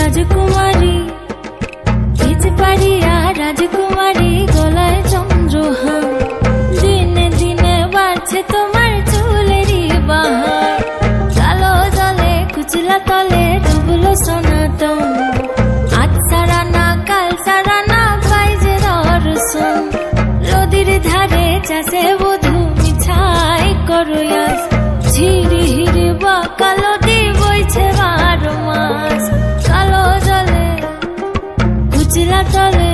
রাজকুমারী ভিজে পারিয়া রাজকুমারী গলায় চন্দ্রহার দিনে দিনে বাড়ছে তোমার চুলেরই বাহার কালো জলে কুচলা তলে ডুবলো সনাতন আজ সারা না কাল সারা না বাইজে দর্শন নদীর ধারে চাষে বধূ মিছাই করয়াস ঝিরি হিরি বা কালো দি বইছে 12 মাস কালো জলে কুচলা তলে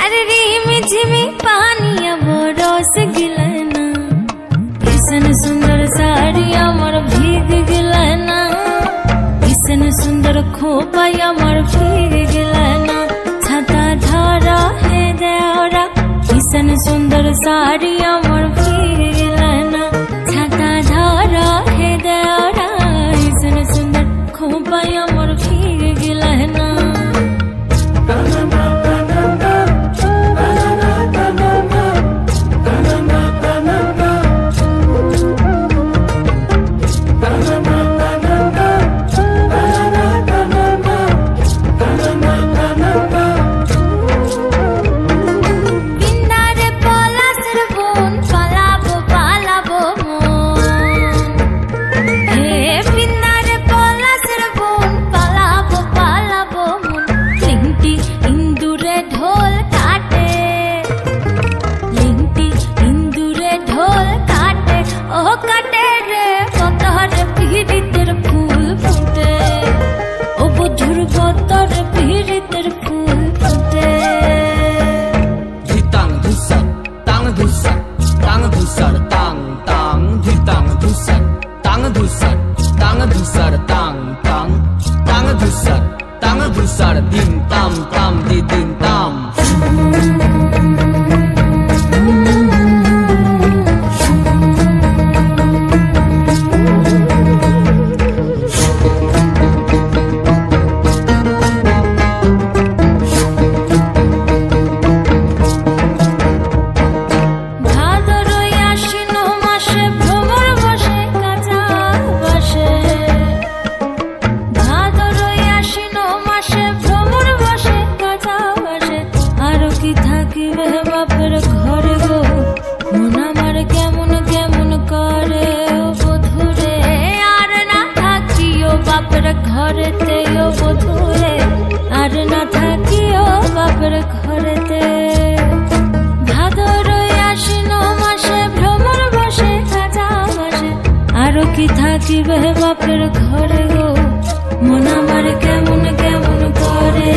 अरे रिमी झिमी पानिया बरस गिलना किसन सुंदर साड़ी अमर भीग गिलना किसन सुंदर खोपाई अमर भीग गिलना छाता धरा है देवरा किसन सुंदर साड़ी अमर भीग गिलना छाता धरा है देवरा किसन सुंदर खोपाई अमर भीग गिलना Din tam tam di din tam বাপের ঘরে গো মন আমার কেমন কেমন করে ও বধুরে আর না থাকিও বাপের ঘরেতে ও বধুরে আর না থাকিও বাপের ঘরেতে ভাদর আশ্বিন মাসে ভ্রমর বসে কাজা বসে আরো কি থাকিবে বাপের ঘরে গো মন আমার কেমন কেমন করে